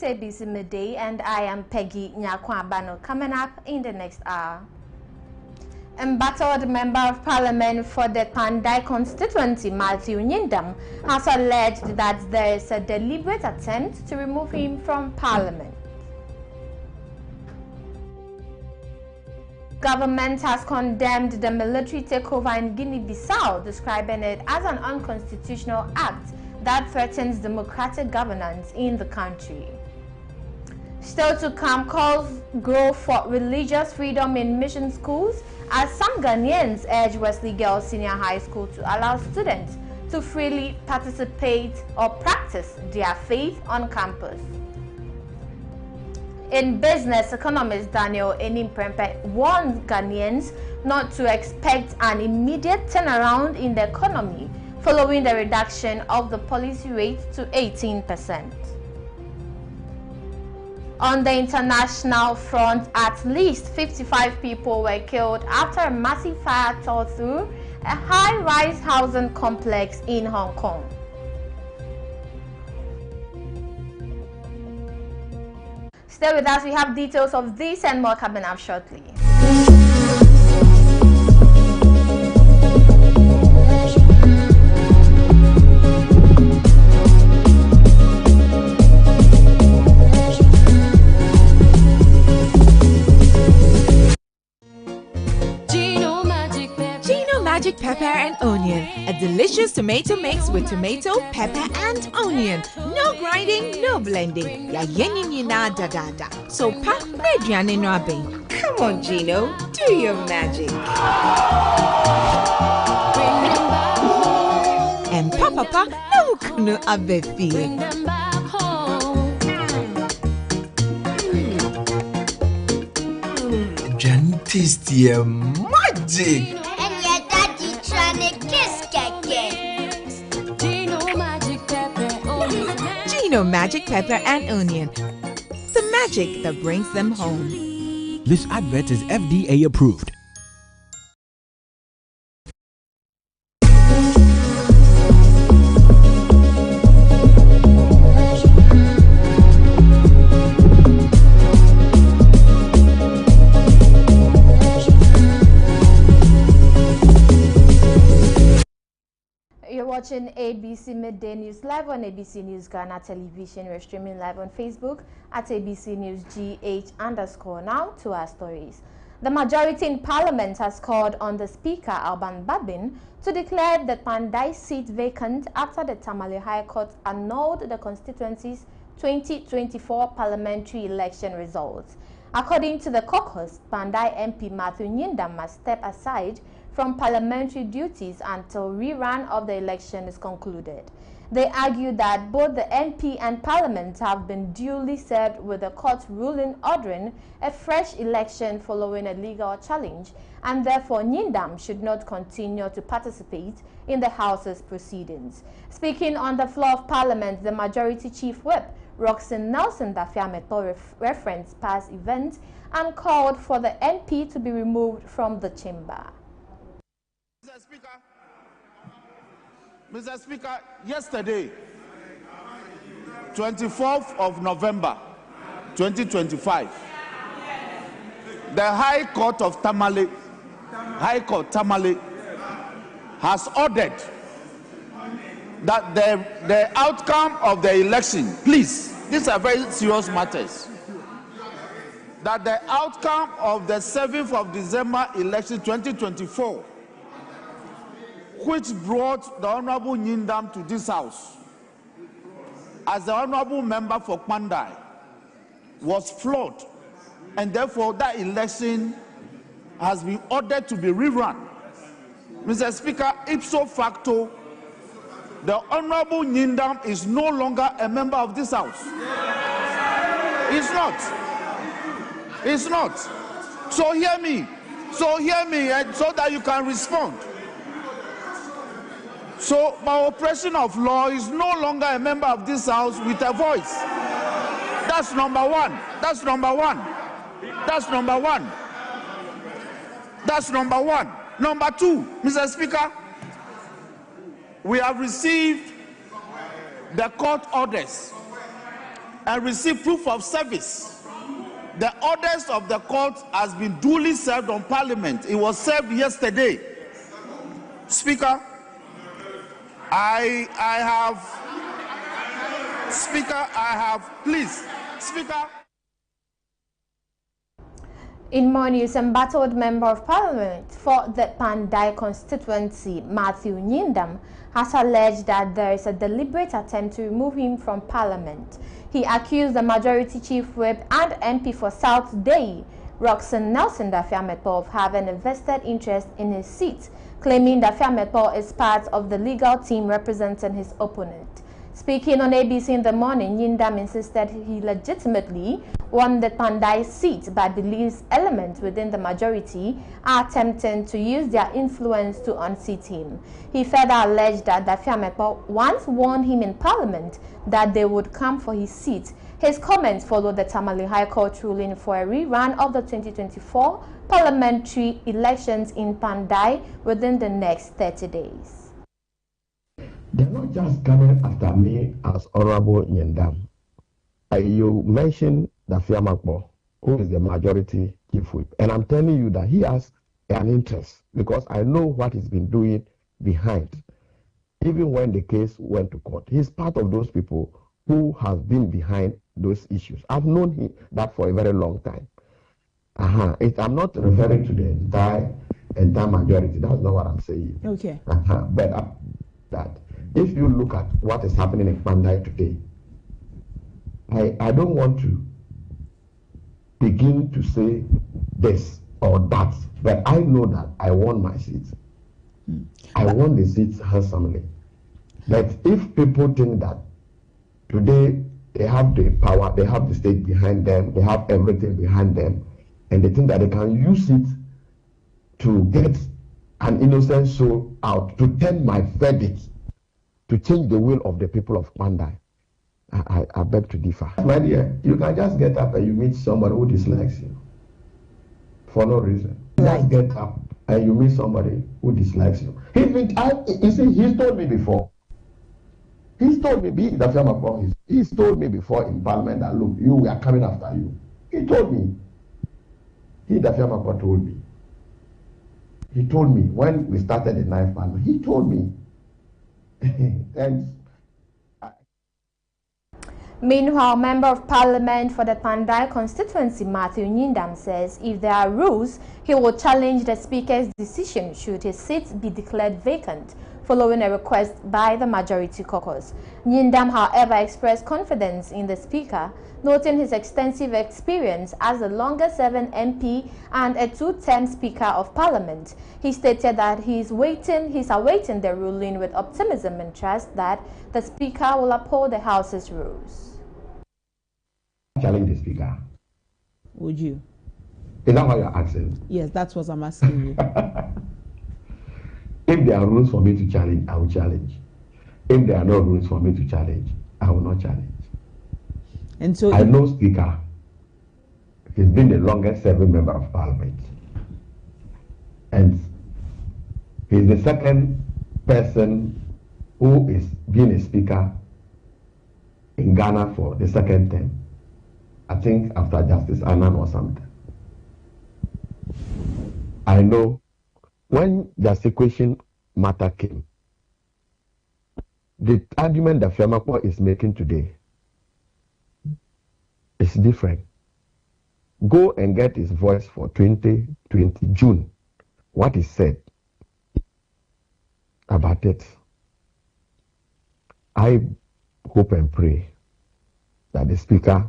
is ABC Midday and I am Peggy Nyakwabano. Coming up in the next hour. Embattled Member of Parliament for the Pandai constituency, Matthew Nyindam, has alleged that there is a deliberate attempt to remove him from Parliament. Government has condemned the military takeover in Guinea-Bissau, describing it as an unconstitutional act that threatens democratic governance in the country. Still to come, calls grow for religious freedom in mission schools as some Ghanaians urge Wesley Girls Senior High School to allow students to freely participate or practice their faith on campus. In business, economist Daniel Enimprempe warned Ghanaians not to expect an immediate turnaround in the economy following the reduction of the policy rate to 18%. On the international front, at least 55 people were killed after a massive fire tore through a high-rise housing complex in Hong Kong. Stay with us, we have details of this and more coming up shortly. Magic pepper and onion, a delicious tomato mix with tomato, pepper and onion. No grinding, no blending. Ya yenyi na da da da. So pa mediane no abe. Come on, Gino, do your magic. And papa no kunu abe fi. Tasty magic. Gino Magic Pepper and Onion. The magic that brings them home. This advert is FDA approved. You're watching ABC Midday News live on ABC News Ghana Television. We're streaming live on Facebook at ABC News GH_. Now to our stories. The majority in Parliament has called on the Speaker, Alban Babin, to declare the Pandai seat vacant after the Tamale High Court annulled the constituency's 2024 parliamentary election results. According to the caucus, Pandai MP Matthew Nyindam must step aside from parliamentary duties until rerun of the election is concluded. They argue that both the MP and Parliament have been duly served with the court ruling ordering a fresh election following a legal challenge, and therefore Nyindam should not continue to participate in the House's proceedings. Speaking on the floor of Parliament, the Majority Chief Whip, Roxanne Nelson Dafiameto, referenced past events and called for the MP to be removed from the chamber. Mr. Speaker, yesterday, 24th of November, 2025, the High Court of Tamale, has ordered that the outcome of the election, please, these are very serious matters, that the outcome of the 7th of December election 2024, which brought the Honorable Nyindam to this house as the Honorable Member for Pandai, was flawed, and therefore that election has been ordered to be rerun. Mr. Speaker, ipso facto, the Honorable Nyindam is no longer a member of this house. He's not. He's not. So hear me, so that you can respond. So, by operation of law, is no longer a member of this house with a voice. That's number one. That's number one. That's number one. That's number one. Number two, Mr. Speaker, we have received the court orders and receive proof of service. The orders of the court has been duly served on Parliament. It was served yesterday. Speaker, I have, please, Speaker. In more news, embattled Member of Parliament for the Pandai constituency, Matthew Nyindam, has alleged that there is a deliberate attempt to remove him from Parliament. He accused the Majority Chief Whip and MP for South Day, Roxanne Nelson Dafiametpo, of having a vested interest in his seat, claiming Dafiametpo is part of the legal team representing his opponent. Speaking on ABC in the morning, Nyindam insisted he legitimately won the Pandai seat but believes elements within the majority are attempting to use their influence to unseat him. He further alleged that Dafiametpo once warned him in Parliament that they would come for his seat. His comments followed the Tamale High Court ruling for a rerun of the 2024 parliamentary elections in Pandai within the next 30 days. They're not just coming after me as Honorable Nyindam. You mentioned Dafiametpo, who is the majority chief whip, and I'm telling you that he has an interest because I know what he's been doing behind. Even when the case went to court, he's part of those people who have been behind those issues. I've known him that for a very long time. I'm not referring to the entire majority. That's not what I'm saying. Okay. But that if you look at what is happening in Pandai today, I don't want to begin to say this or that, but I know that I won my seat. I won the seats handsomely. But if people think that today they have the power, they have the state behind them, they have everything behind them, and they think that they can use it to get an innocent soul out, to turn my verdict, to change the will of the people of Pandai, I beg to differ. My dear, you can just get up and you meet somebody who dislikes you for no reason. Just get up and you meet somebody who dislikes you. You see, he's told me before. He's told me, he's told me before in Parliament that, look, we are coming after you. He told me. Dafiametpo told me. He told me when we started the 9th Parliament. He told me. And Meanwhile, Member of Parliament for the Pandai constituency, Matthew Nyindam, says if there are rules, he will challenge the Speaker's decision should his seat be declared vacant, following a request by the Majority Caucus. Nyindam, however, expressed confidence in the Speaker, noting his extensive experience as the longest-serving MP and a two-term Speaker of Parliament. He stated that he's awaiting the ruling with optimism and trust that the Speaker will uphold the House's rules. Challenge the Speaker. Would you? Is that what you're asking? Yes, that's what I'm asking you. If there are rules for me to challenge, I will challenge. If there are no rules for me to challenge, I will not challenge. And so I know Speaker. He's been the longest serving member of Parliament. And he's the second person who is being a Speaker in Ghana for the second term. I think after Justice Annan or something. I know when the sequestration matter came, the argument that Dafiametpo is making today is different. Go and get his voice for 2020 June. What he said about it. I hope and pray that the Speaker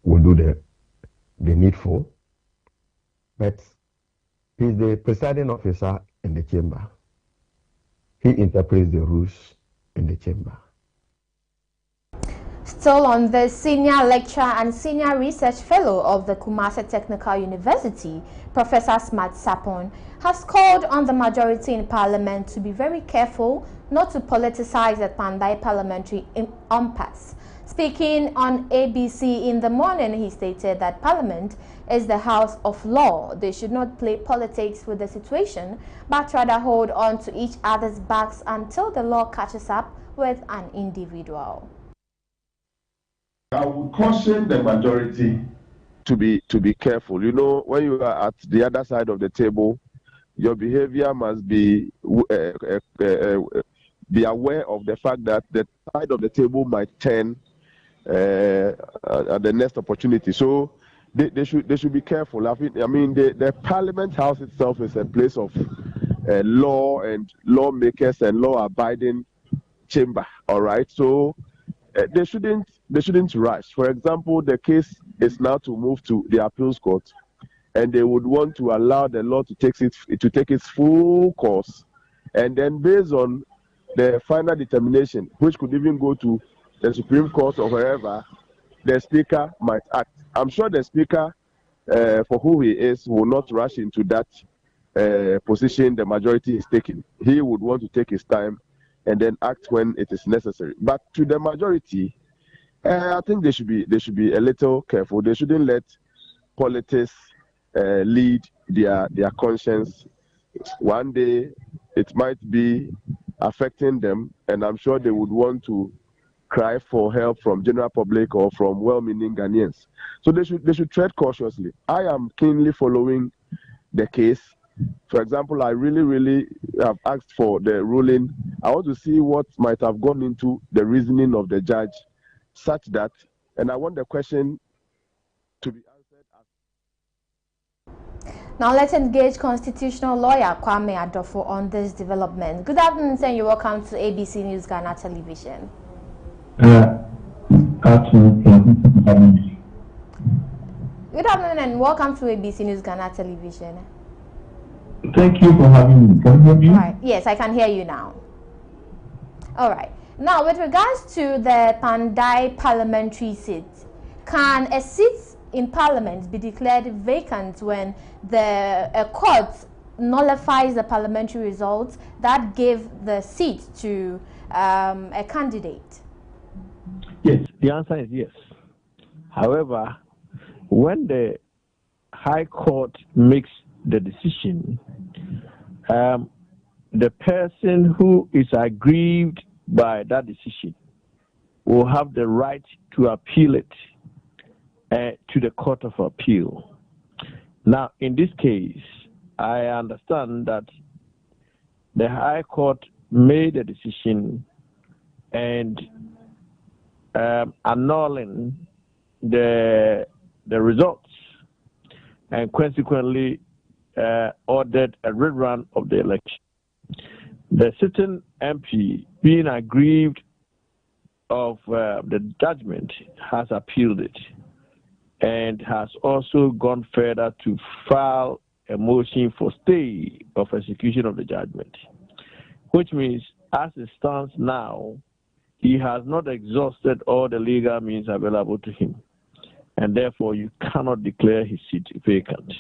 will do the needful, but he's the presiding officer in the chamber. He interprets the rules in the chamber. Still on the senior lecturer and senior research fellow of the Kumasi Technical University, Professor Smart Sapon, has called on the majority in Parliament to be very careful not to politicize the Pandai parliamentary impasse. Speaking on ABC in the morning, he stated that Parliament is the house of law. They should not play politics with the situation, but rather hold on to each other's backs until the law catches up with an individual. I would caution the majority to be careful. You know, when you are at the other side of the table, your behavior must be aware of the fact that the side of the table might turn at the next opportunity. So they should be careful. I mean, the Parliament House itself is a place of law and lawmakers and law-abiding chamber. All right, so they shouldn't rush. For example, the case is now to move to the appeals court, and they would want to allow the law to take its full course, and then based on the final determination, which could even go to the Supreme Court or wherever, the Speaker might act. I'm sure the Speaker, for who he is, will not rush into that position the majority is taking. He would want to take his time and then act when it is necessary. But to the majority, I think they should be a little careful. They shouldn't let politics lead their conscience. One day it might be affecting them, and I'm sure they would want to cry for help from general public or from well-meaning Ghanaians. So they should tread cautiously. I am keenly following the case. For example, I really have asked for the ruling. I want to see what might have gone into the reasoning of the judge, such that, and I want the question to be answered as. Now let's engage constitutional lawyer Kwame Adofo on this development. Good afternoon, sir. You're welcome to ABC News Ghana Television. Good afternoon and welcome to ABC News Ghana Television. Thank you for having me. Can you hear me? All right. Yes, I can hear you now. All right. Now, with regards to the Pandai parliamentary seat, can a seat in parliament be declared vacant when the court nullifies the parliamentary results that gave the seat to a candidate? Yes, the answer is yes. However, when the High Court makes the decision, the person who is aggrieved by that decision will have the right to appeal it to the Court of Appeal. Now, in this case, I understand that the High Court made a decision and annulling the results, and consequently ordered a rerun of the election. The sitting MP, being aggrieved of the judgment, has appealed it and has also gone further to file a motion for stay of execution of the judgment, which means, as it stands now, he has not exhausted all the legal means available to him, and therefore you cannot declare his seat vacant.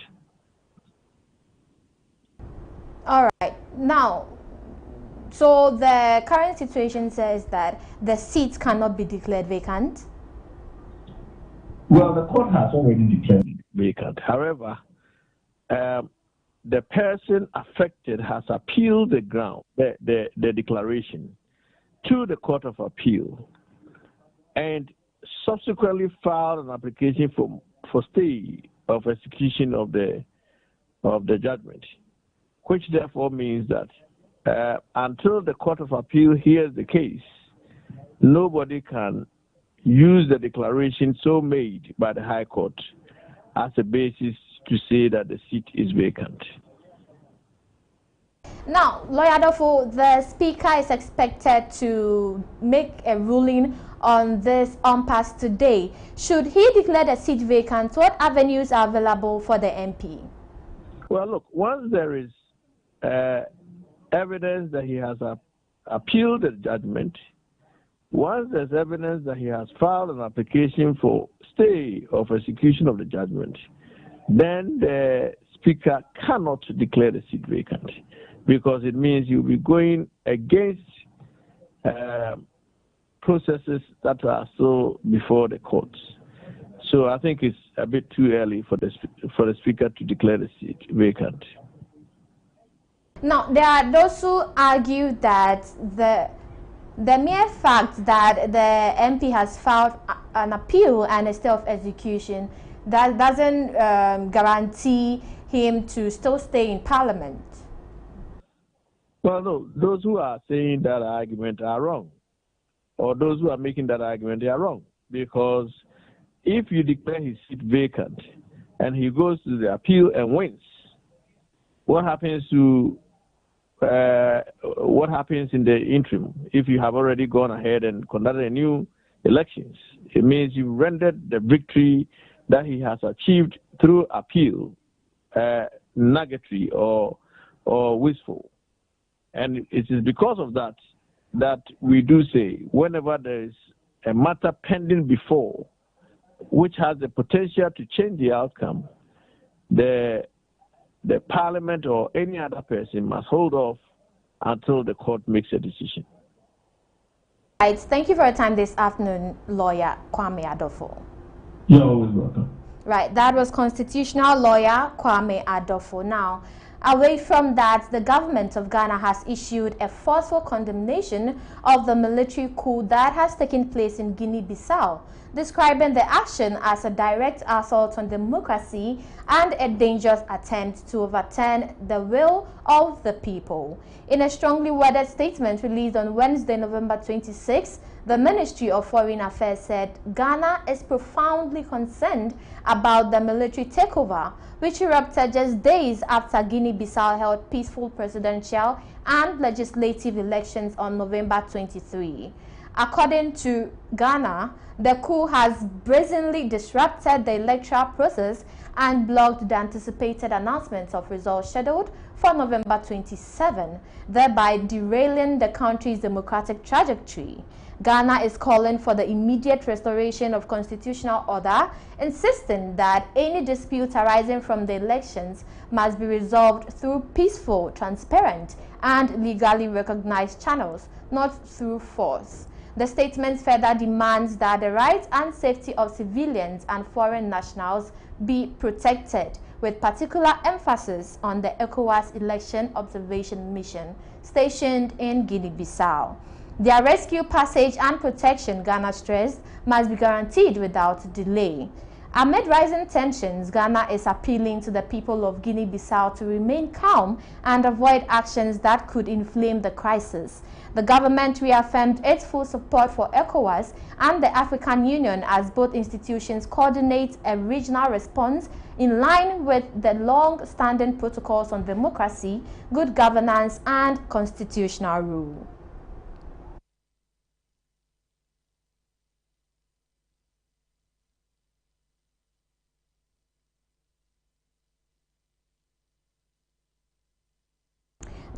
All right. Now, so the current situation says that the seat cannot be declared vacant? Well, the court has already declared it vacant. However, the person affected has appealed the ground, the declaration, to the Court of Appeal, and subsequently filed an application for stay of execution of the judgment, which therefore means that until the Court of Appeal hears the case, nobody can use the declaration so made by the High Court as a basis to say that the seat is vacant. Now, Lawyer Adofo, the Speaker is expected to make a ruling on this impasse today. Should he declare the seat vacant, what avenues are available for the MP? Well, look, once there is evidence that he has appealed the judgment, once there's evidence that he has filed an application for stay of execution of the judgment, then the Speaker cannot declare the seat vacant, because it means you'll be going against processes that are still before the courts. So I think it's a bit too early for the Speaker to declare the seat vacant. Now, there are those who argue that the The mere fact that the MP has filed an appeal and a stay of execution, that doesn't guarantee him to still stay in Parliament. Well, no, those who are saying that argument are wrong, or those who are making that argument, they are wrong. Because if you declare his seat vacant and he goes to the appeal and wins, what happens in the interim if you have already gone ahead and conducted a new elections? It means you rendered the victory that he has achieved through appeal nugatory or wasteful. And it is because of that that we do say whenever there is a matter pending before which has the potential to change the outcome, the parliament or any other person must hold off until the court makes a decision. Right. Thank you for your time this afternoon, lawyer Kwame Adofo. You're always welcome. Right. That was constitutional lawyer Kwame Adofo. Now, away from that, the government of Ghana has issued a forceful condemnation of the military coup that has taken place in Guinea-Bissau, describing the action as a direct assault on democracy and a dangerous attempt to overturn the will of the people. In a strongly worded statement released on Wednesday, November 26, the Ministry of Foreign Affairs said Ghana is profoundly concerned about the military takeover, which erupted just days after Guinea-Bissau held peaceful presidential and legislative elections on November 23. According to Ghana, the coup has brazenly disrupted the electoral process and blocked the anticipated announcements of results scheduled for November 27, thereby derailing the country's democratic trajectory. Ghana is calling for the immediate restoration of constitutional order, insisting that any dispute arising from the elections must be resolved through peaceful, transparent, and legally recognized channels, not through force. The statement further demands that the rights and safety of civilians and foreign nationals be protected, with particular emphasis on the ECOWAS Election Observation Mission stationed in Guinea-Bissau. Their rescue, passage, and protection, Ghana stressed, must be guaranteed without delay. Amid rising tensions, Ghana is appealing to the people of Guinea-Bissau to remain calm and avoid actions that could inflame the crisis. The government reaffirmed its full support for ECOWAS and the African Union as both institutions coordinate a regional response in line with the long-standing protocols on democracy, good governance, and constitutional rule.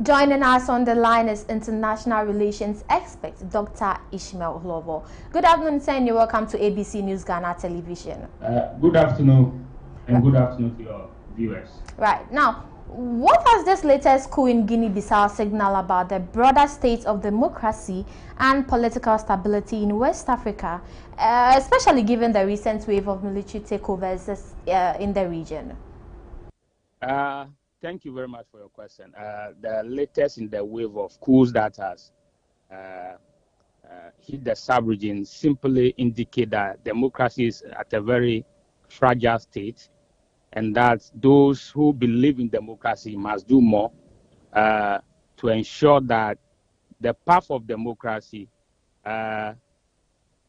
Joining us on the line is international relations expert Dr. Ishmael Lovo. Good afternoon, sir, and you're welcome to ABC News Ghana Television. Good afternoon, and good afternoon to your viewers. Right. Now, what has this latest coup in Guinea-Bissau signal about the broader state of democracy and political stability in West Africa, especially given the recent wave of military takeovers in the region? Thank you very much for your question. The latest in the wave of coups that has hit the sub-region simply indicate that democracy is at a very fragile state, and that those who believe in democracy must do more to ensure that the path of democracy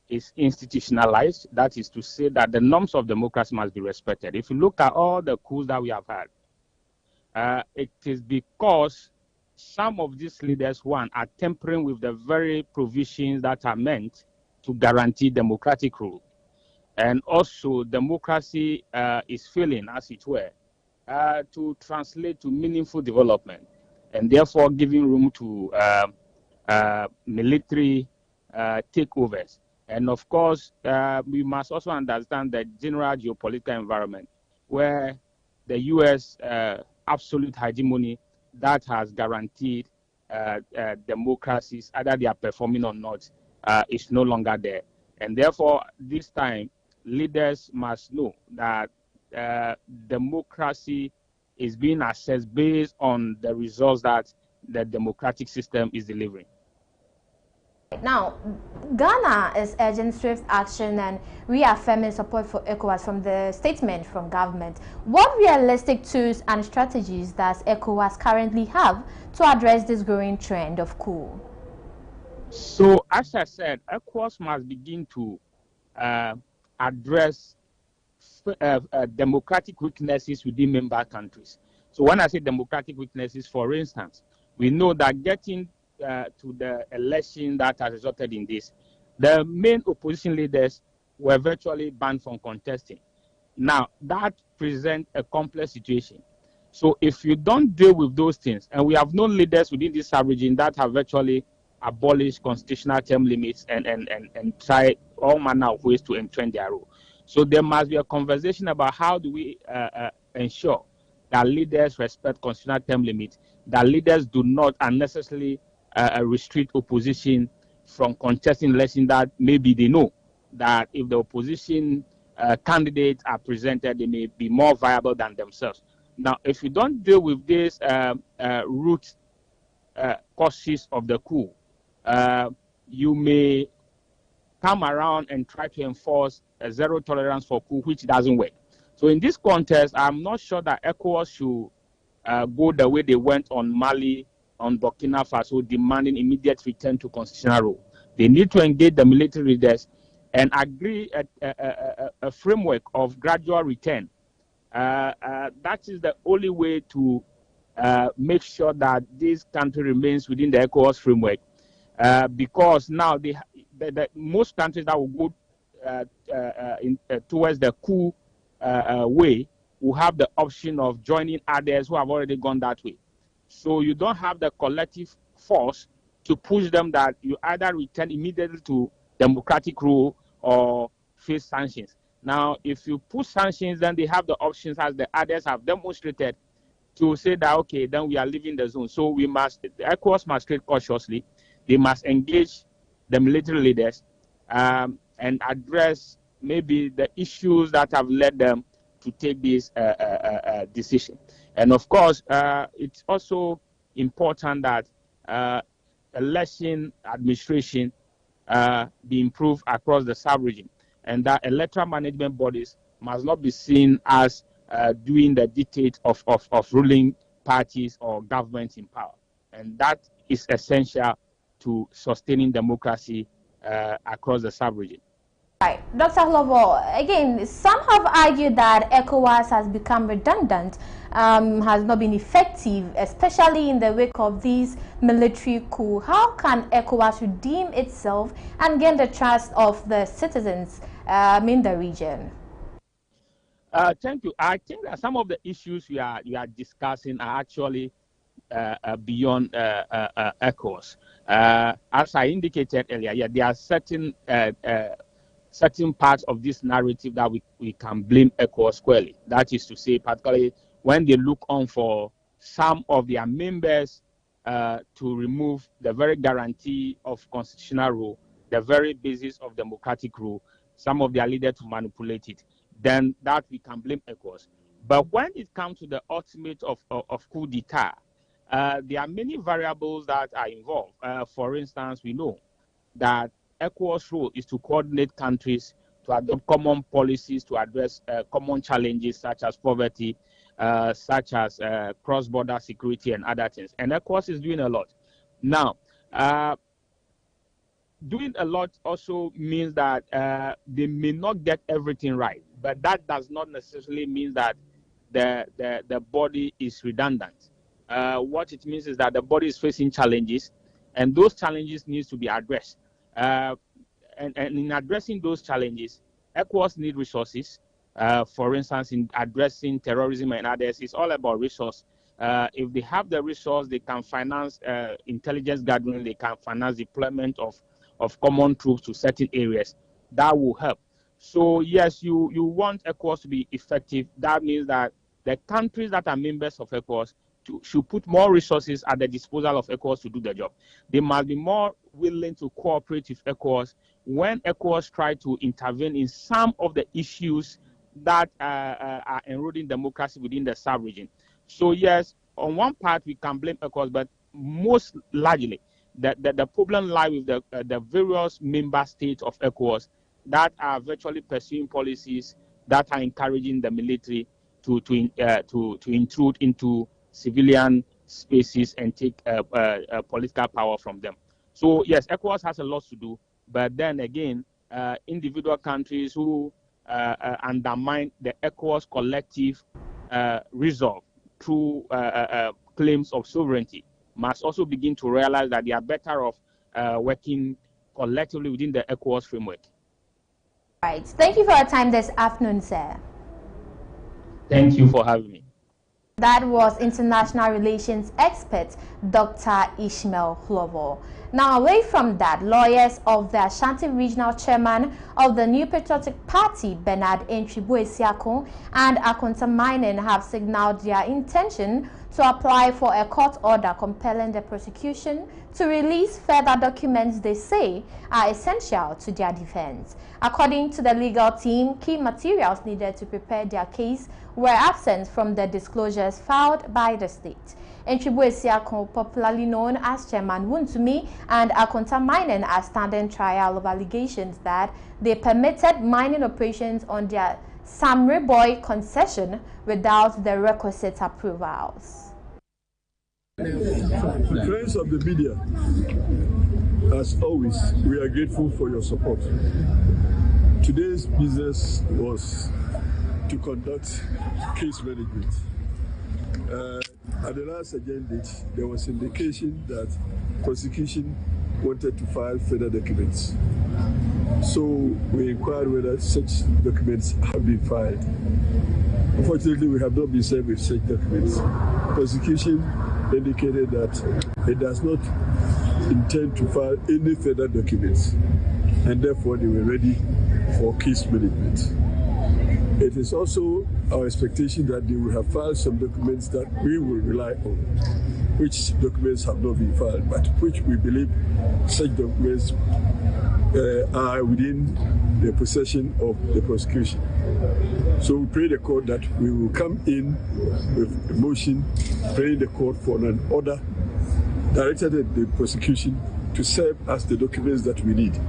is institutionalized. That is to say that the norms of democracy must be respected. If you look at all the coups that we have had, it is because some of these leaders, one, are tampering with the very provisions that are meant to guarantee democratic rule. And also, democracy is failing, as it were, to translate to meaningful development, and therefore giving room to military takeovers. And of course, we must also understand the general geopolitical environment, where the U.S. Absolute hegemony that has guaranteed democracies, either they are performing or not, is no longer there. And therefore, this time, leaders must know that democracy is being assessed based on the results that the democratic system is delivering. Now, Ghana is urging swift action and reaffirming support for ECOWAS from the statement from government. What realistic tools and strategies does ECOWAS currently have to address this growing trend of coup? So, as I said, ECOWAS must begin to address democratic weaknesses within member countries. So when I say democratic weaknesses, for instance, we know that getting to the election that has resulted in this, the main opposition leaders were virtually banned from contesting. Now, that presents a complex situation. So if you don't deal with those things, and we have known leaders within this sub-region that have virtually abolished constitutional term limits and try all manner of ways to entrench their role. So there must be a conversation about how do we ensure that leaders respect constitutional term limits, that leaders do not unnecessarily restrict opposition from contesting elections that maybe they know that if the opposition candidates are presented, they may be more viable than themselves. Now, if you don't deal with these root causes of the coup, you may come around and try to enforce a zero tolerance for coup, which doesn't work. So in this context, I'm not sure that ECOWAS should go the way they went on Mali, on Burkina Faso, demanding immediate return to constitutional rule. They need to engage the military leaders and agree a framework of gradual return. That is the only way to make sure that this country remains within the ECOWAS framework. Because now most countries that will go towards the coup way will have the option of joining others who have already gone that way. So you don't have the collective force to push them that you either return immediately to democratic rule or face sanctions. Now, if you push sanctions, then they have the options, as the others have demonstrated, to say that, okay, then we are leaving the zone. So the ECOWAS must trade cautiously. They must engage the military leaders and address maybe the issues that have led them to take this decision. And of course, it's also important that election administration be improved across the sub-region, and that electoral management bodies must not be seen as doing the dictate of ruling parties or governments in power. And that is essential to sustaining democracy across the sub-region. Right. Dr. Lovo, again, some have argued that ECOWAS has become redundant, has not been effective, especially in the wake of these military coups. How can ECOWAS redeem itself and gain the trust of the citizens in the region? Thank you. I think that some of the issues you are discussing are actually beyond ECOWAS. As I indicated earlier, yeah, there are certain parts of this narrative that we can blame ECOWAS squarely. That is to say, particularly when they look on for some of their members to remove the very guarantee of constitutional rule, the very basis of democratic rule, some of their leaders to manipulate it, then that we can blame ECOWAS. But when it comes to the ultimate of coup d'etat, there are many variables that are involved. For instance, we know that ECOWAS' role is to coordinate countries to adopt common policies to address common challenges such as poverty, such as cross-border security and other things. And ECOWAS is doing a lot. Now, doing a lot also means that they may not get everything right, but that does not necessarily mean that the body is redundant. What it means is that the body is facing challenges, and those challenges need to be addressed. And in addressing those challenges, ECOWAS need resources. For instance, in addressing terrorism and others, it's all about resource. If they have the resource, they can finance intelligence gathering, they can finance deployment of common troops to certain areas. That will help. So yes, you want ECOWAS to be effective. That means that the countries that are members of ECOWAS should put more resources at the disposal of ECOWAS to do the job. They must be more willing to cooperate with ECOWAS when ECOWAS try to intervene in some of the issues that are eroding democracy within the sub-region. So yes, on one part we can blame ECOWAS, but most largely the problem lies with the various member states of ECOWAS that are virtually pursuing policies that are encouraging the military to intrude into civilian spaces and take political power from them. So yes, ECOWAS has a lot to do, but then again, individual countries who undermine the ECOWAS collective resolve through claims of sovereignty must also begin to realize that they are better off working collectively within the ECOWAS framework. Right. Thank you for your time this afternoon, sir. Thank you for having me. That was international relations expert Dr. Ishmael Hlovo. Now, away from that, lawyers of the Ashanti Regional Chairman of the New Patriotic Party, Bernard Entry-Boesiako, and Akonta Mining have signaled their intention to apply for a court order compelling the prosecution to release further documents they say are essential to their defense. According to the legal team, key materials needed to prepare their case were absent from the disclosures filed by the state. Entry-Boesiako, popularly known as Chairman Wuntumi, and Akonta Mining are standing trial of allegations that they permitted mining operations on their Samreboy concession without the requisite approvals. Friends of the media, as always, we are grateful for your support. Today's business was to conduct case management. At the last agenda date, there was indication that prosecution wanted to file further documents. So we inquired whether such documents have been filed. Unfortunately, we have not been served with such documents. Prosecution indicated that it does not intend to file any further documents, and therefore they were ready for case management. It is also our expectation that they will have filed some documents that we will rely on, which documents have not been filed, but which we believe such documents are within the possession of the prosecution. So we pray the court that we will come in with a motion, praying the court for an order directed at the prosecution to serve us the documents that we need.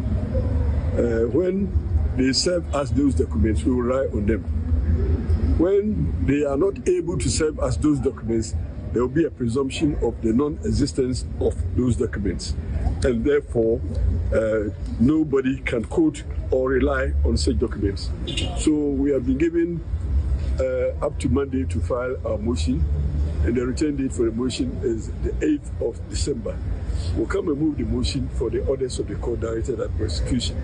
When they serve us those documents, we will rely on them. When they are not able to serve us those documents, there will be a presumption of the non-existence of those documents. And therefore, nobody can quote or rely on such documents. So we have been given up to Monday to file our motion, and the return date for the motion is the 8th of December. We'll come and move the motion for the orders of the court directed at prosecution.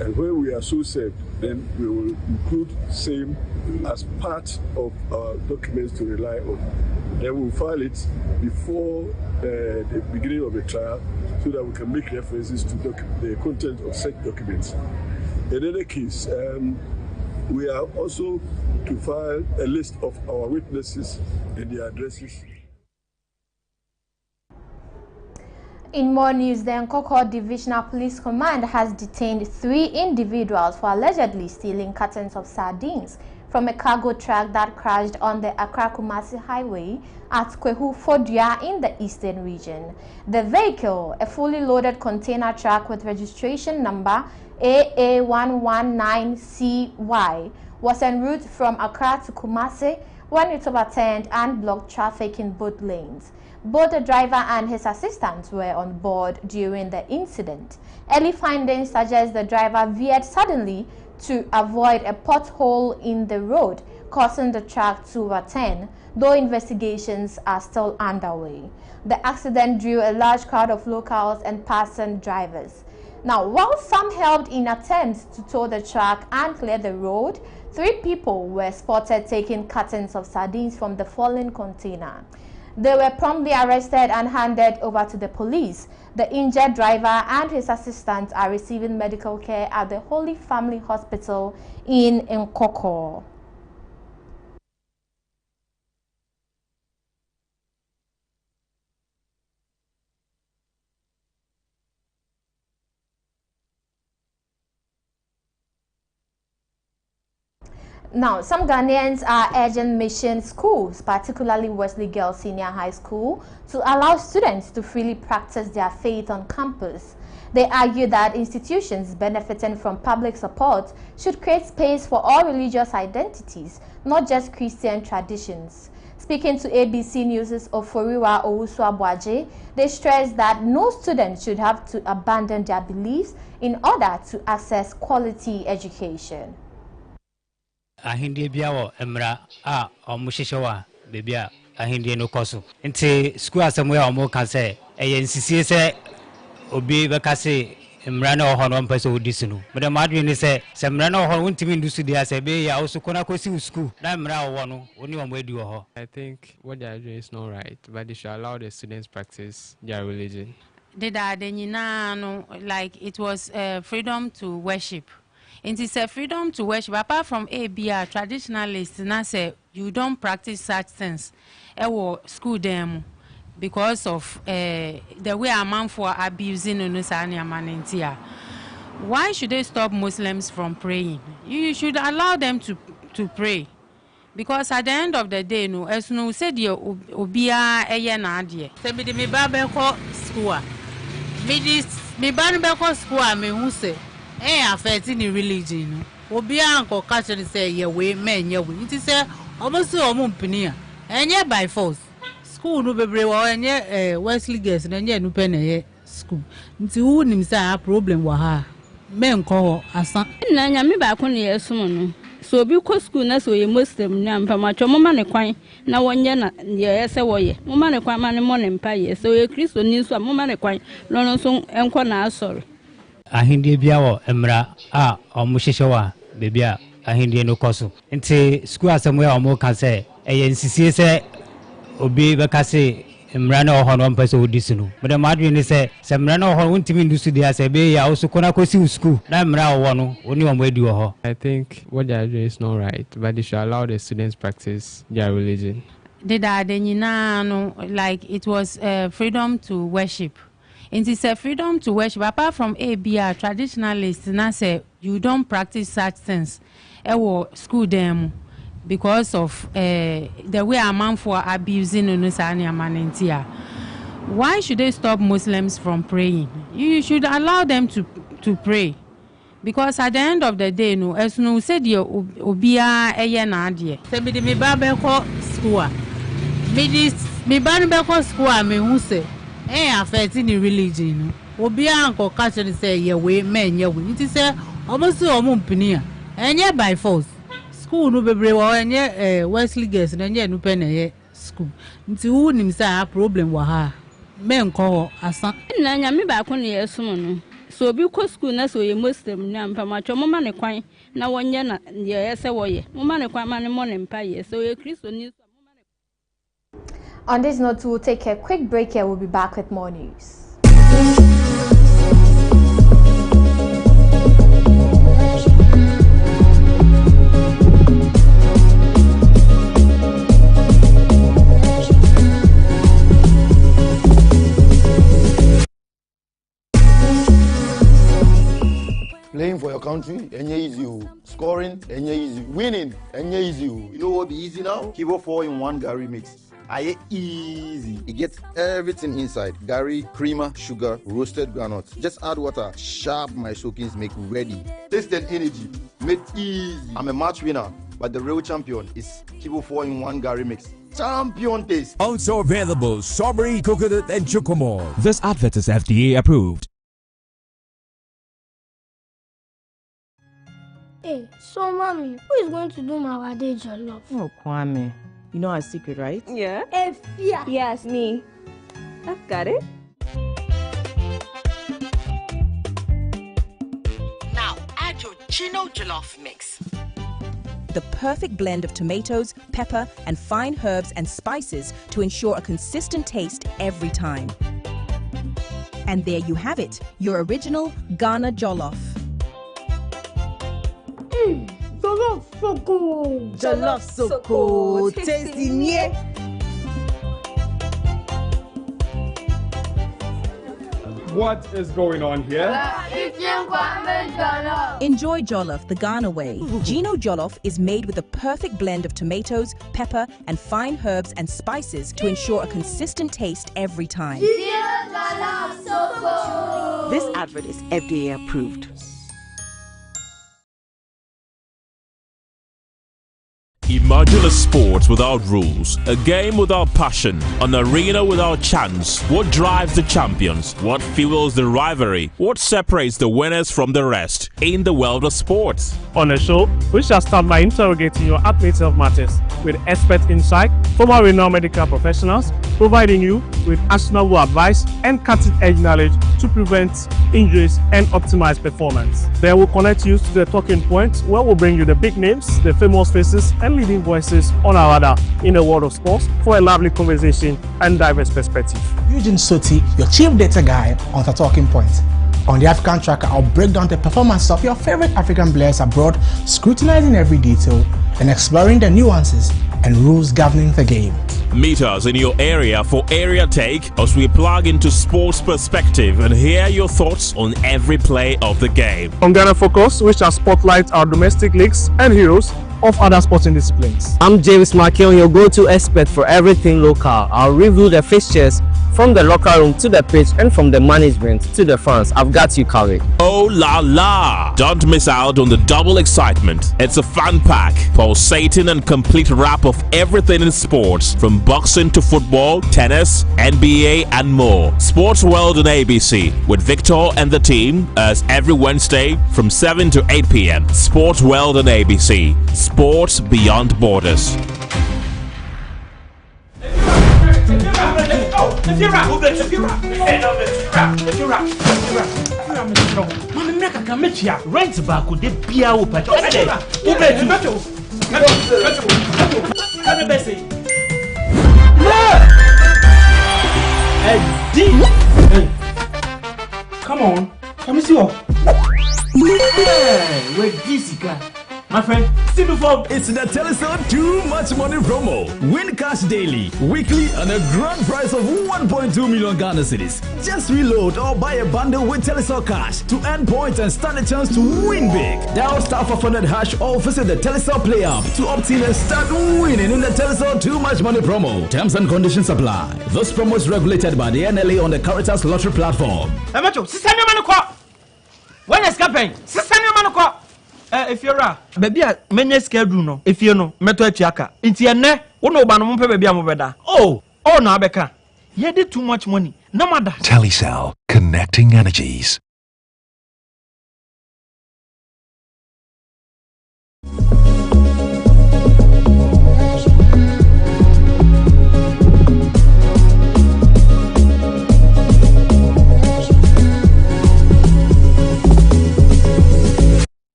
And when we are so served, then we will include same as part of our documents to rely on. Then we'll file it before the beginning of the trial so that we can make references to the content of such documents. In any case, we are also to file a list of our witnesses and their addresses. In more news, the Nkoko Divisional Police Command has detained 3 individuals for allegedly stealing cartons of sardines from a cargo truck that crashed on the Accra-Kumasi Highway at Kwehu Fodua in the eastern region. The vehicle, a fully loaded container truck with registration number AA119CY, was en route from Accra to Kumasi when it overturned and blocked traffic in both lanes. Both the driver and his assistant were on board during the incident. Early findings suggest the driver veered suddenly to avoid a pothole in the road, causing the truck to overturn, though investigations are still underway. The accident drew a large crowd of locals and passing drivers. Now, while some helped in attempts to tow the truck and clear the road, 3 people were spotted taking cartons of sardines from the fallen container. They were promptly arrested and handed over to the police. The injured driver and his assistant are receiving medical care at the Holy Family Hospital in Nkoko. Now, some Ghanaians are urging mission schools, particularly Wesley Girls Senior High School, to allow students to freely practice their faith on campus. They argue that institutions benefiting from public support should create space for all religious identities, not just Christian traditions. Speaking to ABC News' Oforiwa Owusu-Abuaje, they stressed that no student should have to abandon their beliefs in order to access quality education. Ahindie biawo emra a omuhyehewa bebia ahindie no koso nti school asem we omo ka se nsisi se obi beka se emra na oho no mpese odisi no me dem adwe ni se emra na oho wontimi ndusu dia se be ya osukona kosi school na emra owo no oni omo adi oho. I think what they are doing is not right, but they should allow the students practice their religion. Like it was freedom to worship. It is a freedom to worship. Apart from ABR, traditionalists, now say you don't practice such things. School them because of the way a man for abusing Unusania. Why should they stop Muslims from praying? You should allow them to pray. Because at the end of the day, no, as no said you obia nadia. Say me babeko school. Me babeko school me who say affecting the religion. Obia uncle catch and say ye way men ye way. It is almost so mumpenia. And ye by force. School no be and ye Wesley girls and ye no penny school. Nti who nimsa problem wa ha. Men call asa. Na me back on ye sumo. So because school na so ye Muslim na mpamacho mama ne kwan na wonye na ye se woye. Mama ne kwan ma ne mo ne mpa ye. So ye Kristo ni so mama ne kwan no so enko na asori. Ahindie biawo emra a omuhyehewa bebia ahindie no koso nti school asem we omo ka se nsisi se obi beka se emra na oho no mpese odisi no me dem adwe ni se emra na oho wontimi ndusu dia se be ya osukona kosi school na emra owo no oni omo adi oho. I think what they are doing is not right, but they should allow the students practice their religion. Like it was freedom to worship. It is a freedom to worship. Apart from ABR, traditionalists, now say you don't practice such things. School them because of the way a man for abusing Unusania. Why should they stop Muslims from praying? You should allow them to pray. Because at the end of the day, no, as no said you obia nadia. Say me babeko school. Me babeko school me who say affecting the religion. Obia uncle catch and say ye way men ye way. It is almost so mumpenia. And ye by force. School no be and ye Wesley girls and ye no penny school. Nti who nimsa problem wa ha. Men call asa. Na me back on ye sumo. So because school na so ye Muslim na mpamacho mama ne kwan na wonye na ye se woye. Mama ne kwan ma ne mo ne mpa ye. So ye Kristo ni. On this note, we'll take a quick break here. We'll be back with more news. Playing for your country, and easy. Scoring, and easy. Winning, and easy. You know what be easy now? Kibo 4-in-1 Gary mix. Aye easy. It gets everything inside. Gary, creamer, sugar, roasted groundnuts. Just add water. Sharp my soakings make ready. Taste and energy. Made easy. I'm a match winner, but the real champion is Kibo 4-in-1 Gary mix. Champion taste. Also available strawberry, coconut, and chocomore. This advert is FDA approved. Hey, so mommy, who is going to do my day jollof? Oh, Kwame. You know our secret, right? Yeah. Efia. Yes, me. I've got it. Now add your Chino jollof mix. The perfect blend of tomatoes, pepper, and fine herbs and spices to ensure a consistent taste every time. And there you have it, your original Ghana jollof. Jollof so good. Jollof so good. Tasty, yeah. What is going on here? Eating Enjoy jollof the Ghana way. Gino jollof is made with the perfect blend of tomatoes, pepper, and fine herbs and spices to ensure a consistent taste every time. This advert is FDA approved. Imagine a sport without rules, a game without passion, an arena without chance. What drives the champions? What fuels the rivalry? What separates the winners from the rest in the world of sports? On the show, we shall start by interrogating your athlete's health matters with expert insight from our renowned medical professionals, providing you with actionable advice and cutting-edge knowledge to prevent injuries and optimize performance. Then we'll connect you to the talking points where we'll bring you the big names, the famous faces, and leading voices on our radar in the world of sports for a lively conversation and diverse perspective. Eugene Soti, your chief data guy on the talking points. On the African Tracker, I'll break down the performance of your favorite African players abroad, scrutinizing every detail and exploring the nuances and rules governing the game. Meet us in your area for Area Take as we plug into sports perspective and hear your thoughts on every play of the game. On Ghana Focus, we shall spotlight our domestic leagues and heroes of other sporting disciplines. I'm James Makion, your go-to expert for everything local. I'll review the fixtures from the locker room to the pitch and from the management to the fans. I've got you covered. Oh la la! Don't miss out on the double excitement. It's a fun pack, pulsating and complete wrap of everything in sports, from boxing to football, tennis, NBA and more. Sports World on ABC with Victor and the team as every Wednesday from 7 to 8 p.m. Sports World on ABC. Sports beyond borders. Rent back with the beer open. Come on, come see what? Where this guy? My friend, still before. It's the Telecel Too Much Money promo. Win cash daily, weekly, and a grand prize of 1.2 million Ghana cedis. Just reload or buy a bundle with Telecel Cash to earn points and stand a chance to win big. Dial *500# or visit the Telecel Play app to opt in and start winning in the Telecel Too Much Money promo. Terms and conditions apply. This promo is regulated by the NLA on the Caritas Lottery platform. When is campaign? If you're a baby, many schedule no. If you know, meto etiaka. Inti ene, uno ba no mpe baby amobeda. Oh, na abeka. Ye did too much money. No matter. Telecel, connecting energies.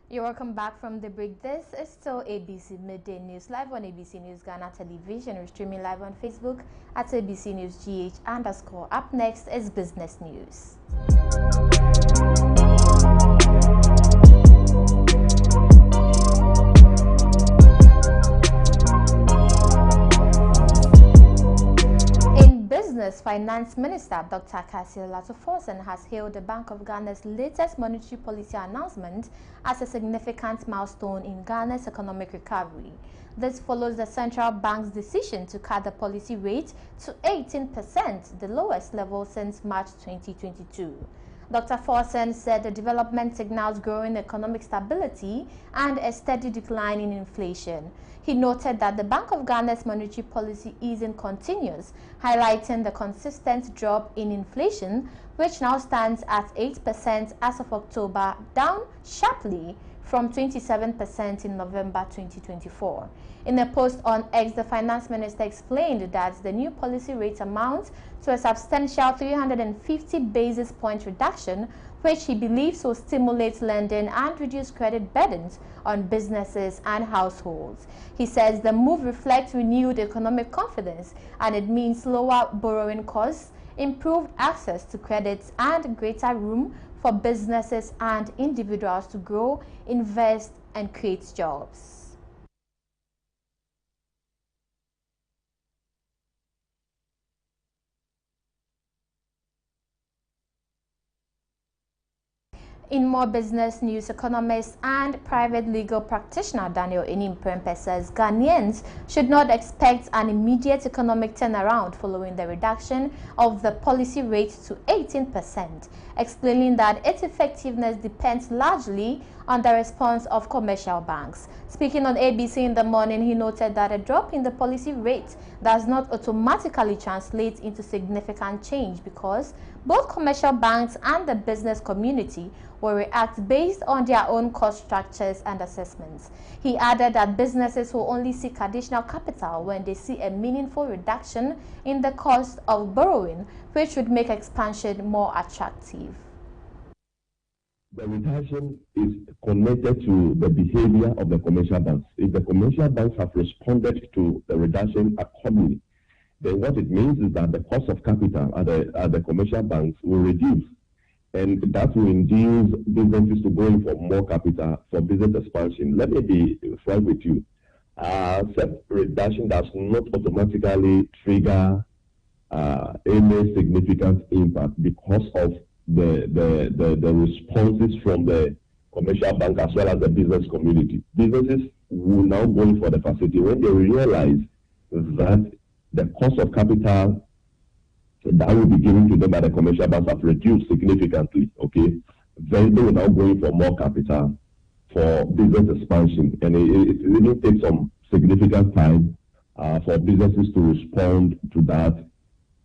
You're welcome back from the break. This is still ABC Midday News, live on ABC News Ghana Television. We're streaming live on Facebook at ABC News GH_. Up next is business news. Finance Minister Dr. Cassiel Latoforsen has hailed the Bank of Ghana's latest monetary policy announcement as a significant milestone in Ghana's economic recovery. This follows the central bank's decision to cut the policy rate to 18%, the lowest level since March 2022. Dr. Forsen said the development signals growing economic stability and a steady decline in inflation. He noted that the Bank of Ghana's monetary policy easing continues, highlighting the consistent drop in inflation, which now stands at 8% as of October, down sharply from 27% in November 2024. In a post on X, the finance minister explained that the new policy rate amounts to a substantial 350 basis point reduction, which he believes will stimulate lending and reduce credit burdens on businesses and households. He says the move reflects renewed economic confidence and it means lower borrowing costs, improved access to credits, and greater room for businesses and individuals to grow, invest, and create jobs. In more business news, economist and private legal practitioner Daniel Inimprempe says Ghanaians should not expect an immediate economic turnaround following the reduction of the policy rate to 18%, explaining that its effectiveness depends largely on the response of commercial banks. Speaking on ABC in the morning, he noted that a drop in the policy rate does not automatically translate into significant change because both commercial banks and the business community will react based on their own cost structures and assessments. He added that businesses will only seek additional capital when they see a meaningful reduction in the cost of borrowing, which would make expansion more attractive. The reduction is connected to the behavior of the commercial banks. If the commercial banks have responded to the reduction accordingly, then what it means is that the cost of capital at the commercial banks will reduce. And that will induce businesses to go in for more capital for business expansion. Let me be frank with you. Such reduction does not automatically trigger any significant impact because of the responses from the commercial bank as well as the business community. Businesses will now go in for the facility when they realize that the cost of capital that will be given to them by the commercial banks have reduced significantly, okay? Then they will now go in for more capital for business expansion. And it really takes some significant time for businesses to respond to that,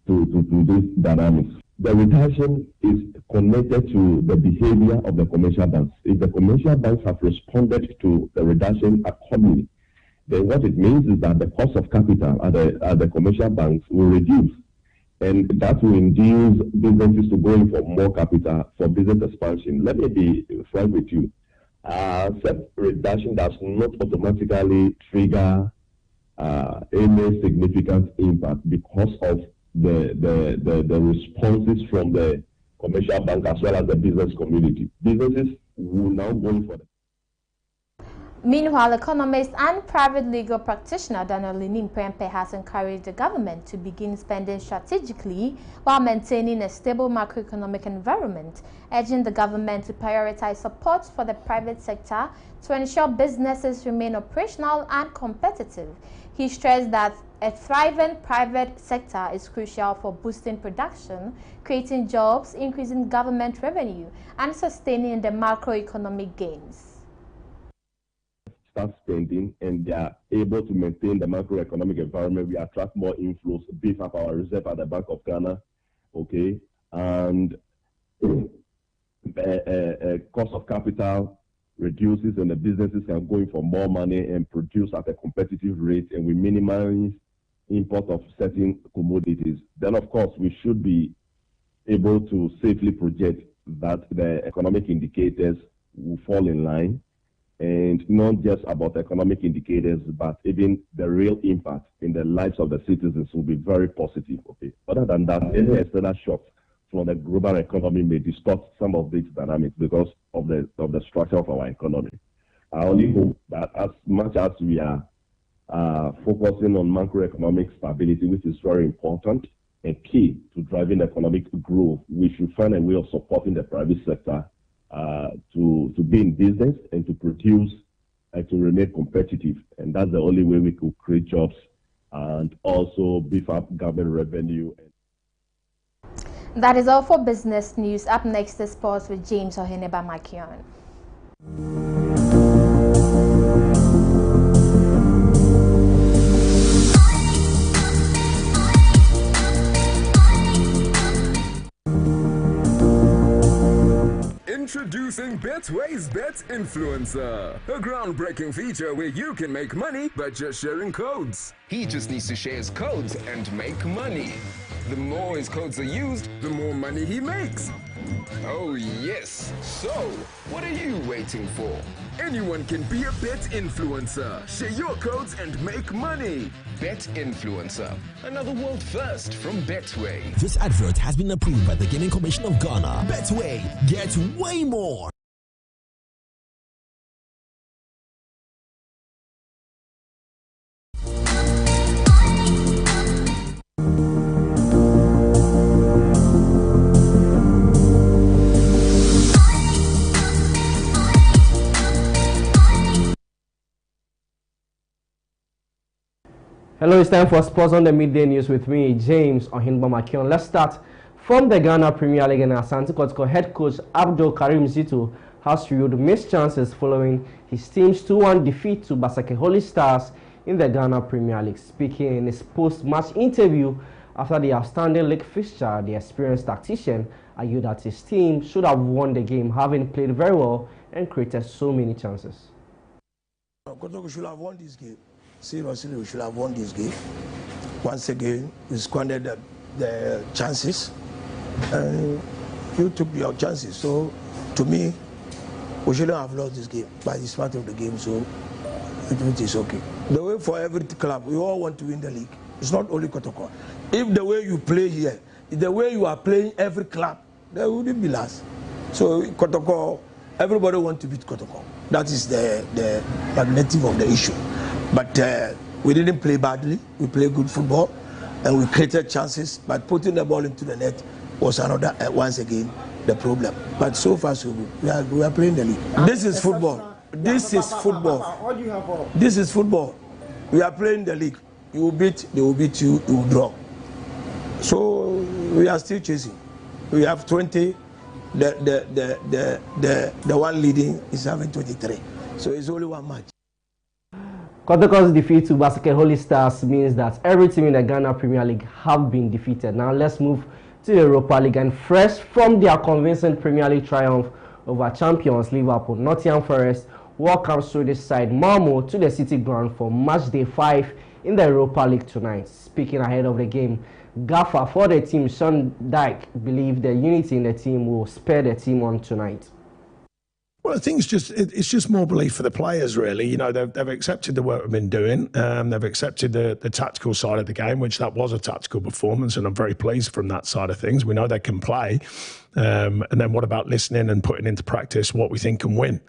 to this dynamics. The reduction is connected to the behavior of the commercial banks. If the commercial banks have responded to the reduction accordingly, then what it means is that the cost of capital at the commercial banks will reduce. And that will induce businesses to go in for more capital for business expansion. Let me be frank with you. Such reduction does not automatically trigger any significant impact because of the responses from the commercial bank as well as the business community. Businesses will now go in for them. Meanwhile, economist and private legal practitioner Daniel Inimprempe has encouraged the government to begin spending strategically while maintaining a stable macroeconomic environment, urging the government to prioritize support for the private sector to ensure businesses remain operational and competitive. He stressed that a thriving private sector is crucial for boosting production, creating jobs, increasing government revenue, and sustaining the macroeconomic gains. Start spending and they are able to maintain the macroeconomic environment, we attract more inflows, beef up our reserve at the Bank of Ghana, okay, and cost of capital reduces and the businesses can go in for more money and produce at a competitive rate, and we minimize import of certain commodities. Then, of course, we should be able to safely project that the economic indicators will fall in line. And not just about economic indicators, but even the real impact in the lives of the citizens will be very positive. Okay. Other than that, any external shocks from the global economy may distort some of these dynamics because of the structure of our economy. I only hope that as much as we are focusing on macroeconomic stability, which is very important and key to driving economic growth, we should find a way of supporting the private sector to be in business and to produce and to remain competitive. And that's the only way we could create jobs and also beef up government revenue. That is all for business news. Up next is sports with James Oheneba Makion. Introducing Betway's Bet Influencer, a groundbreaking feature where you can make money by just sharing codes. He just needs to share his codes and make money. The more his codes are used, the more money he makes. Oh yes, so what are you waiting for? Anyone can be a bet influencer. Share your codes and make money. Bet Influencer, another world first from Betway. This advert has been approved by the Gaming Commission of Ghana. Betway, get way more. Hello, it's time for Sports on the Midday News with me, James Ohinbamakion. Let's start from the Ghana Premier League, and Asante Kotoko head coach Abdul Karim Zito has revealed missed chances following his team's 2-1 defeat to Basake Holy Stars in the Ghana Premier League. Speaking in his post-match interview after the outstanding league fixture, the experienced tactician argued that his team should have won the game, having played very well and created so many chances. Kotoko should have won this game. Seriously, we should have won this game. Once again, we squandered the chances, and you took your chances. So, to me, we shouldn't have lost this game, but it's part of the game, so it is okay. The way for every club, we all want to win the league. It's not only Kotoko. If the way you play here, the way you are playing every club, there wouldn't be last. So, Kotoko, everybody wants to beat Kotoko. That is the magnetic of the issue. But we didn't play badly. We played good football, and we created chances. But putting the ball into the net was another, once again, the problem. But so far, so good. We are playing the league. This is football. This is football. This is football. We are playing the league. You will beat, they will beat you, you will draw. So we are still chasing. We have 20. The one leading is having 23. So it's only one match. Kotoko's defeat to Basake Holy Stars means that every team in the Ghana Premier League have been defeated. Now let's move to the Europa League, and fresh from their convincing Premier League triumph over champions Liverpool, Nottingham Forest welcomes Swedish side Malmo to the City Ground for match day 5 in the Europa League tonight. Speaking ahead of the game, gaffer for the team Sean Dyche believed the unity in the team will spur the team on tonight. Well, I think it's just more belief for the players, really. You know, they've accepted the work we've been doing. They've accepted the tactical side of the game, which that was a tactical performance, and I'm very pleased from that side of things. We know they can play. And then what about listening and putting into practice what we think can win?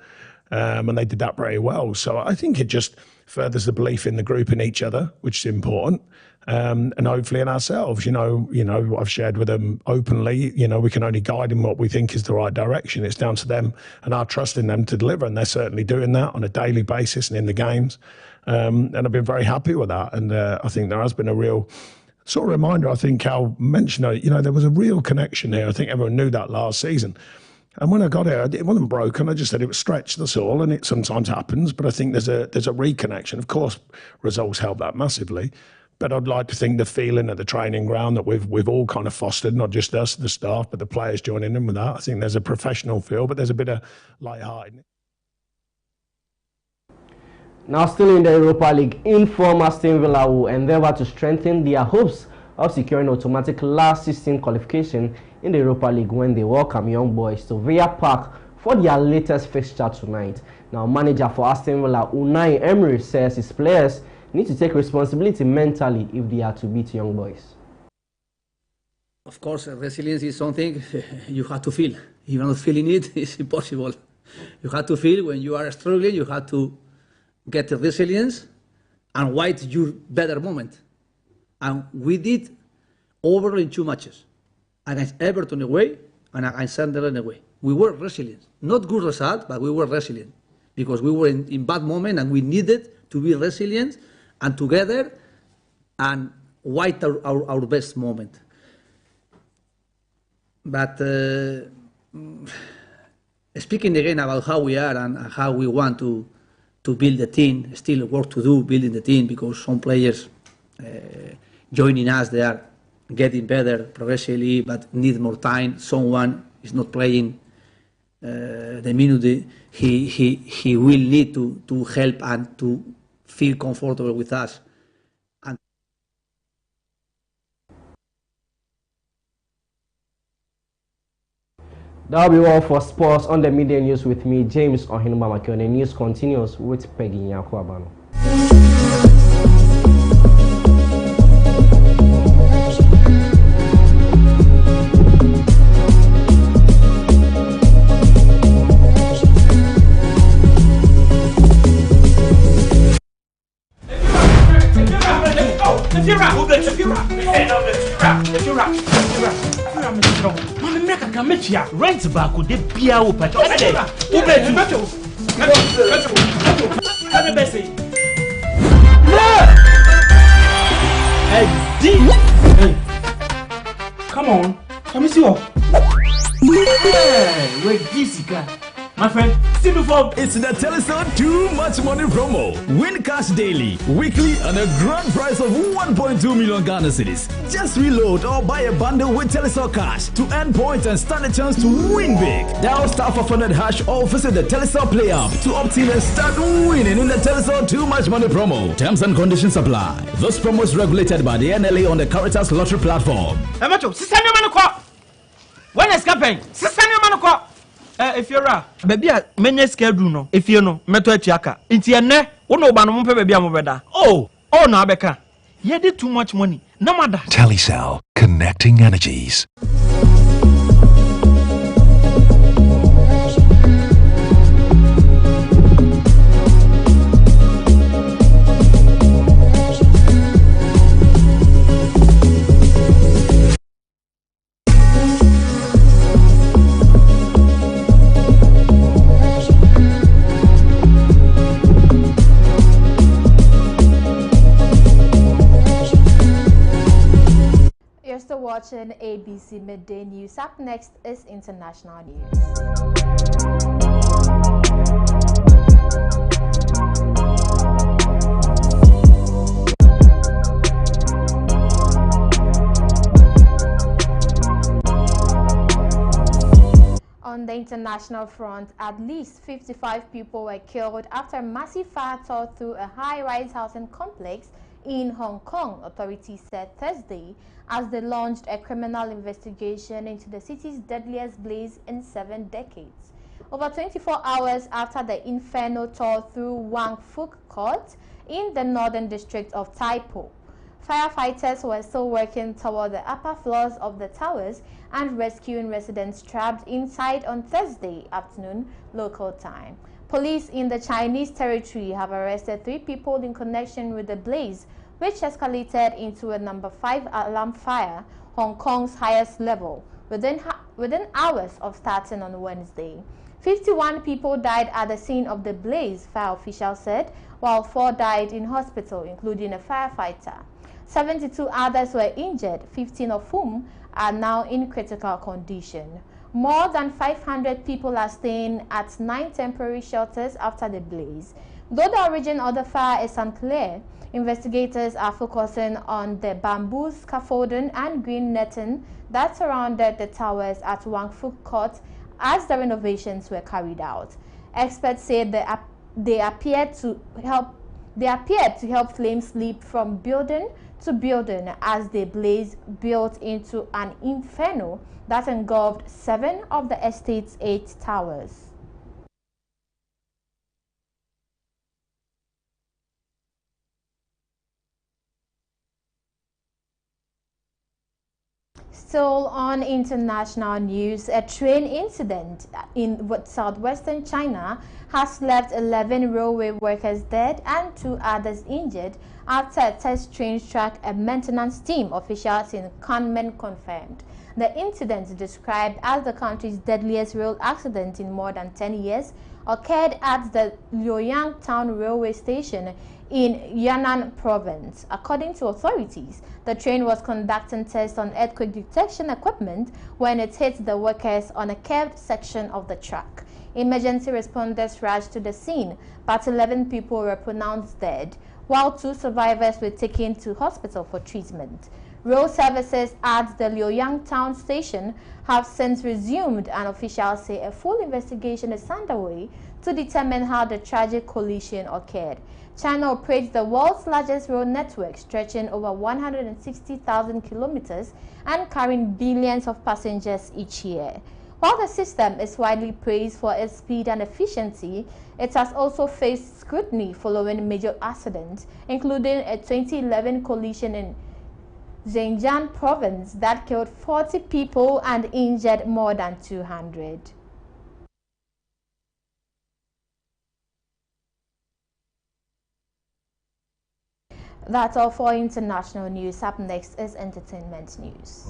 And they did that very well. So I think it just furthers the belief in the group and each other, which is important. And hopefully in ourselves, you know, I've shared with them openly, we can only guide in what we think is the right direction. It's down to them and our trust in them to deliver. And they're certainly doing that on a daily basis and in the games. And I've been very happy with that. And I think there has been a real sort of reminder. I think Cal mentioned, there was a real connection here. I think everyone knew that last season. And when I got here, it wasn't broken. I just said it was stretched, that's all. And it sometimes happens. But I think there's a reconnection. Of course, results help that massively. But I'd like to think the feeling at the training ground that we've all kind of fostered, not just us, the staff, but the players joining in with that. I think there's a professional feel, but there's a bit of light-heartedness. Now still in the Europa League, inform Aston Villa will endeavour to strengthen their hopes of securing automatic last 16 qualification in the Europa League when they welcome Young Boys to Villa Park for their latest fixture tonight. Now manager for Aston Villa, Unai Emery, says his players need to take responsibility mentally if they are to beat Young Boys. Of course, resilience is something you have to feel. If you're not feeling it, it's impossible. You have to feel when you are struggling, you have to get the resilience and wait your better moment. And we did over in 2 matches. Against Everton away and against Sunderland away. We were resilient. Not good result, but we were resilient. Because we were in bad moment and we needed to be resilient and together and wait our best moment. But speaking again about how we are and how we want to build the team, still work to do building the team, because some players joining us, they are getting better progressively but need more time. Someone is not playing the minute he will need to help and to feel comfortable with us. And that'll be all for sports on the Midday News with me, James Ohinbamakion. The news continues with Peggy Nyakwabano. Rent back with the beer open. Hey, come on. Come see you. Hey, wait, Jessica. My friend, still do for. It's the Telecel Too Much Money promo. Win cash daily, weekly, and a grand prize of 1.2 million Ghana cedis. Just reload or buy a bundle with Telecel Cash to earn points and stand a chance to win big. Dial *500# or visit the Telecel Play app to opt in and start winning in the Telecel Too Much Money promo. Terms and conditions apply. This promo is regulated by the NLA on the Caritas Lottery platform. When is campaign? Sister Manoko. If you're a baby, many schedule no. If you know, meto etiaka. Inti ene, uno banu mumpe baby amubeda. Oh, na beka. You did too much money. No matter. Telecel, connecting energies. Watching ABC Midday News. Up next is international news. On the international front, at least 55 people were killed after a massive fire tore through a high-rise housing complex in Hong Kong, authorities said Thursday, as they launched a criminal investigation into the city's deadliest blaze in 7 decades. Over 24 hours after the inferno tore through Wang Fuk Court in the northern district of Tai Po, firefighters were still working toward the upper floors of the towers and rescuing residents trapped inside on Thursday afternoon local time. Police in the Chinese territory have arrested 3 people in connection with the blaze, which escalated into a number 5 alarm fire, Hong Kong's highest level, within hours of starting on Wednesday. 51 people died at the scene of the blaze, fire officials said, while 4 died in hospital, including a firefighter. 72 others were injured, 15 of whom are now in critical condition. More than 500 people are staying at 9 temporary shelters after the blaze. Though the origin of the fire is unclear, investigators are focusing on the bamboo scaffolding and green netting that surrounded the towers at Wang Fuk Court as the renovations were carried out. Experts say they appeared to help flames leap from building to building as the blaze built into an inferno that engulfed 7 of the estate's 8 towers. Still on international news, a train incident in southwestern China has left 11 railway workers dead and 2 others injured after a test train struck a maintenance team, officials in Kunming confirmed. The incident, described as the country's deadliest rail accident in more than 10 years, occurred at the Luoyang Town railway station in Yan'an province. According to authorities, the train was conducting tests on earthquake detection equipment when it hit the workers on a curved section of the track. Emergency responders rushed to the scene, but 11 people were pronounced dead, while 2 survivors were taken to hospital for treatment. Rail services at the Luoyang Town station have since resumed, and officials say a full investigation is underway to determine how the tragic collision occurred. China operates the world's largest rail network, stretching over 160,000 kilometers and carrying billions of passengers each year. While the system is widely praised for its speed and efficiency, it has also faced scrutiny following major accidents, including a 2011 collision in Zhejiang province that killed 40 people and injured more than 200. That's all for international news. Up next is entertainment news.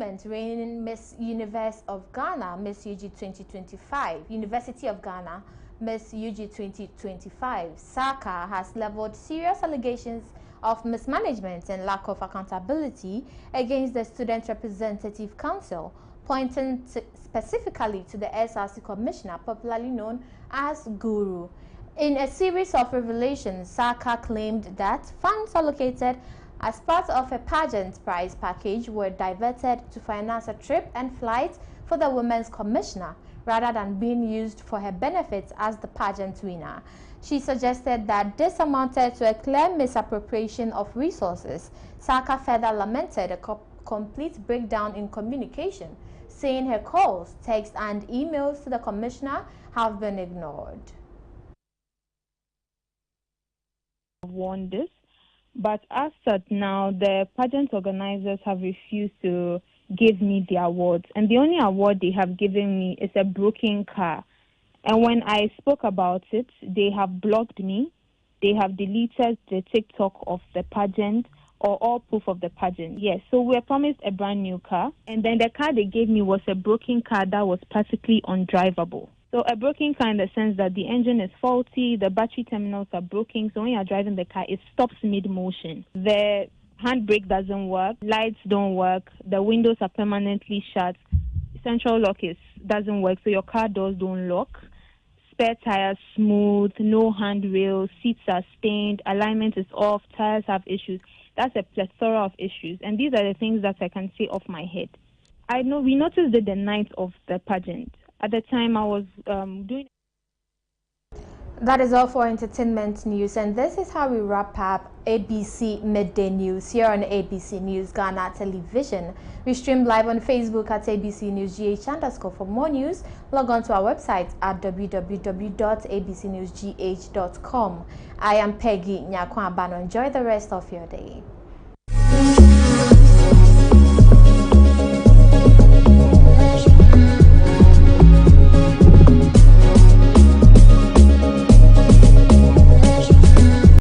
entertainment, reigning Miss Universe of Ghana, Miss UG 2025, University of Ghana, Miss UG 2025, Saka has leveled serious allegations of mismanagement and lack of accountability against the Student Representative Council, pointing specifically to the SRC Commissioner, popularly known as Guru. In a series of revelations, Saka claimed that funds allocated as part of a pageant prize package were diverted to finance a trip and flight for the Women's Commissioner, rather than being used for her benefits as the pageant winner. She suggested that this amounted to a clear misappropriation of resources. Saka further lamented a complete breakdown in communication, saying her calls, texts, and emails to the Commissioner have been ignored. Won this, but as at now, the pageant organizers have refused to give me the awards, and the only award they have given me is a broken car. And when I spoke about it, they have blocked me. They have deleted the TikTok of the pageant or all proof of the pageant. Yes, so we were promised a brand new car, and then the car they gave me was a broken car that was practically undrivable. So a broken car in the sense that the engine is faulty, the battery terminals are broken, so when you're driving the car, it stops mid-motion. The handbrake doesn't work, lights don't work, the windows are permanently shut, central lock doesn't work, so your car doors don't lock, spare tires smooth, no handrails, seats are stained, alignment is off, tires have issues. That's a plethora of issues, and these are the things that I can say off my head. I know we noticed it the night of the pageant. At the time, I was doing. That is all for entertainment news, and this is how we wrap up ABC Midday News here on ABC News Ghana Television. We stream live on Facebook at ABC News GH_. For more news, log on to our website at www.abcnewsgh.com. I am Peggy Nyakwa Abano. Enjoy the rest of your day.